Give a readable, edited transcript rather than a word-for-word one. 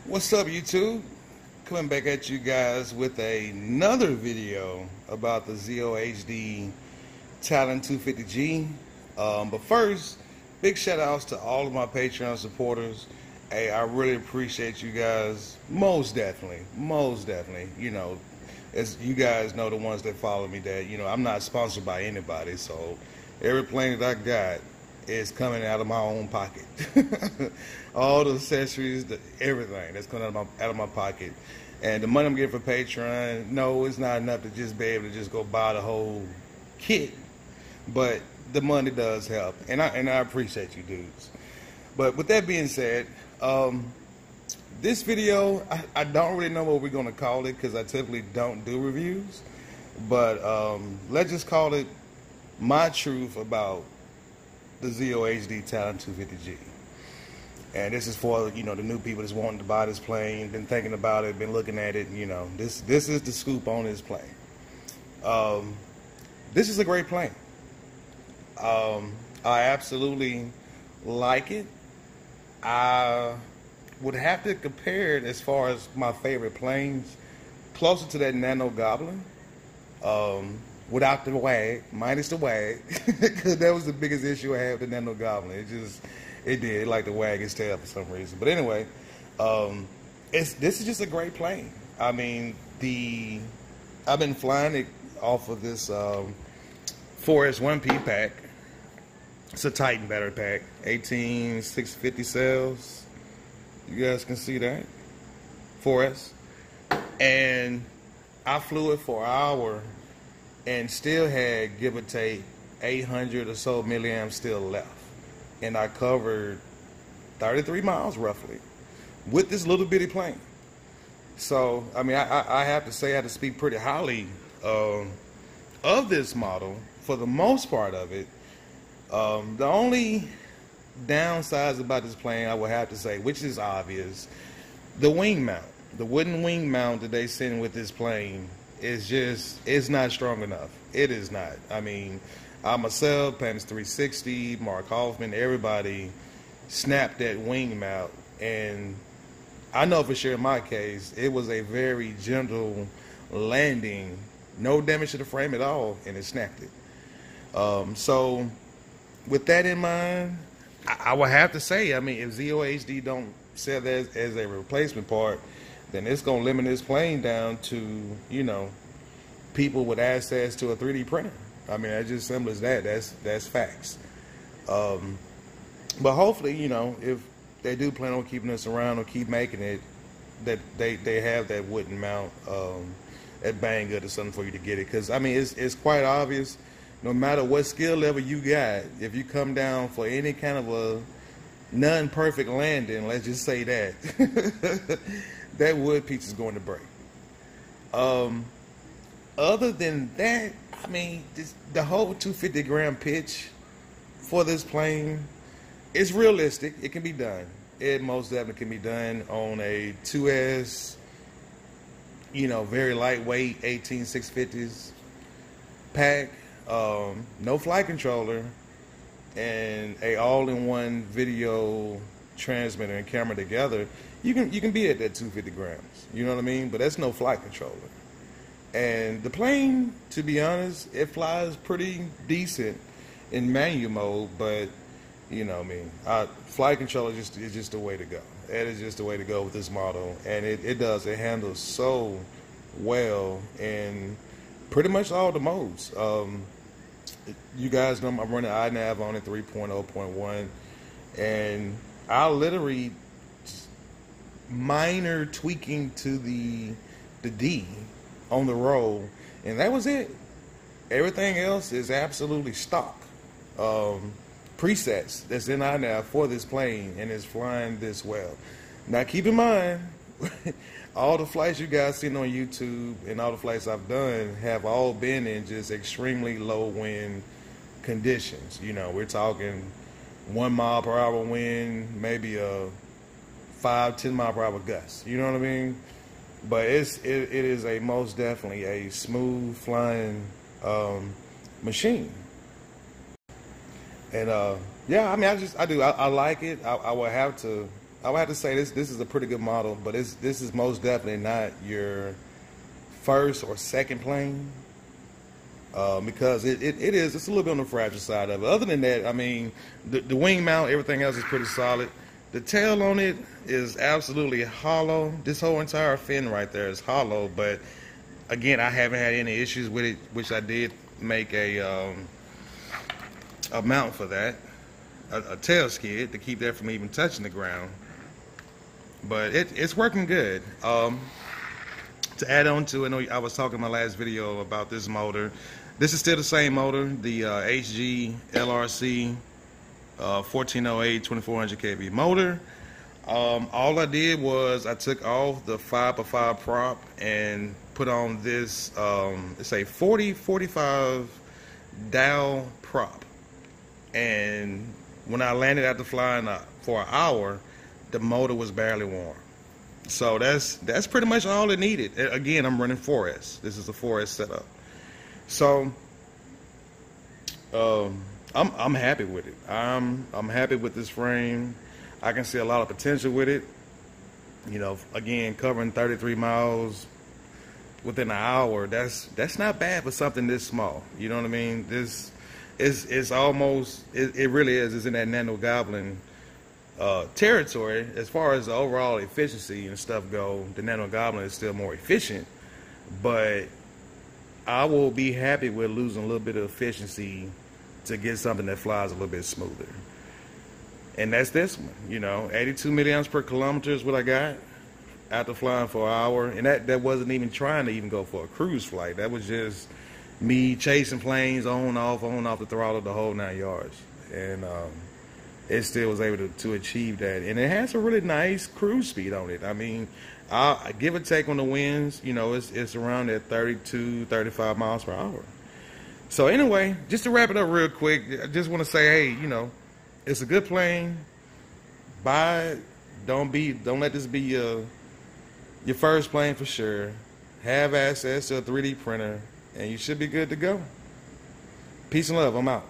What's up, YouTube? Coming back at you guys with another video about the ZOHD Talon 250G. But first, big shout outs to all of my Patreon supporters. Hey, I really appreciate you guys. Most definitely. You know, as you guys know, the ones that follow me, that, you know, I'm not sponsored by anybody, so every plane that I got is coming out of my own pocket. All the accessories, everything that's coming out of my pocket. And the money I'm getting for Patreon, no, it's not enough to just be able to just go buy the whole kit. But the money does help, and I appreciate you dudes. But with that being said, this video, I don't really know what we're going to call it, because I typically don't do reviews. But let's just call it my truth about the ZOHD Talon 250G. And this is for, you know, the new people that's wanting to buy this plane, been thinking about it, been looking at it. You know, this is the scoop on this plane. This is a great plane. I absolutely like it. I would have to compare it, as far as my favorite planes, closer to that Nano Goblin, without the wag, minus the wag, because that was the biggest issue I had with the Nano Goblin. It like to wag its tail for some reason. But anyway, this is just a great plane. I mean, I've been flying it off of this 4S1P pack. It's a Titan battery pack, 18650 cells. You guys can see that, 4S. And I flew it for an hour and still had, give or take, 800 or so milliamps still left. And I covered 33 miles roughly with this little bitty plane. So, I mean, I have to say, I have to speak pretty highly of this model for the most part of it. The only downsides about this plane, I would have to say, which is obvious, the wing mount. The wooden wing mount that they send with this plane is just, it's not strong enough. It is not. I mean, I myself, Pants 360, Mark Hoffman, everybody snapped that wing mount, and I know for sure in my case, it was a very gentle landing, no damage to the frame at all, and it snapped it. So with that in mind, I would have to say, I mean, if ZOHD don't sell that as a replacement part, then it's going to limit this plane down to, you know, people with access to a 3D printer. I mean, that's just simple as that. That's facts. But hopefully, you know, if they do plan on keeping us around or keep making it, that they have that wooden mount at Banggood or something for you to get it. Because, I mean, it's quite obvious, no matter what skill level you got, if you come down for any kind of a non-perfect landing, let's just say that, that wood piece is going to break. Other than that, I mean, the whole 250 gram pitch for this plane is realistic. It can be done. It most definitely can be done on a 2S, you know, very lightweight 18650s pack, no flight controller, and a all-in-one video transmitter and camera together. You can be at that 250 grams. You know what I mean? But that's no flight controller. And the plane, to be honest, it flies pretty decent in manual mode, but, you know, I mean, flight controller is just the way to go. It is just the way to go with this model, and it handles so well in pretty much all the modes. You guys know I'm running iNav on it, 3.0.1, and I literally minor tweaking to the D on the roll, and that was it. Everything else is absolutely stock presets that's in iNav for this plane, and it's flying this well. Now keep in mind, all the flights you guys seen on YouTube and all the flights I've done have all been in just extremely low wind conditions. You know, we're talking 1 mile per hour wind, maybe a 5-10 mile per hour gust. You know what I mean? But it is a most definitely a smooth flying machine. And yeah, I mean, I like it. I would have to I would have to say this is a pretty good model, but this is most definitely not your first or second plane, because it's a little bit on the fragile side of it. Other than that, I mean, the wing mount, everything else is pretty solid. The tail on it is absolutely hollow. This whole entire fin right there is hollow, but again, I haven't had any issues with it, which I did make a mount for that, a tail skid to keep that from even touching the ground. But it's working good. To add on to it, I was talking in my last video about this motor. This is still the same motor, the HG LRC 1408 2400 kV motor. All I did was I took off the 5x5 prop and put on this it's a 40-45 dowel prop, and when I landed after flying for an hour, the motor was barely warm. So that's pretty much all it needed. Again, I'm running 4S. This is a 4S setup. So I'm happy with it. I'm happy with this frame. I can see a lot of potential with it. You know, again, covering 33 miles within an hour, that's not bad for something this small. You know what I mean? This is almost, it really is. It's in that nano goblin territory. As far as the overall efficiency and stuff go, the nano goblin is still more efficient, but I will be happy with losing a little bit of efficiency to get something that flies a little bit smoother. And that's this one. You know, 82 milliamps per kilometer is what I got after flying for an hour, and that wasn't even trying to even go for a cruise flight. That was just me chasing planes on off the throttle, the whole 9 yards, and it still was able to achieve that. And it has a really nice cruise speed on it. I mean, I give or take on the winds, you know, it's around at 32, 35 miles per hour. So anyway, just to wrap it up real quick, I just want to say, hey, you know, it's a good plane. Buy it. Don't let this be your first plane for sure. Have access to a 3D printer, and you should be good to go. Peace and love. I'm out.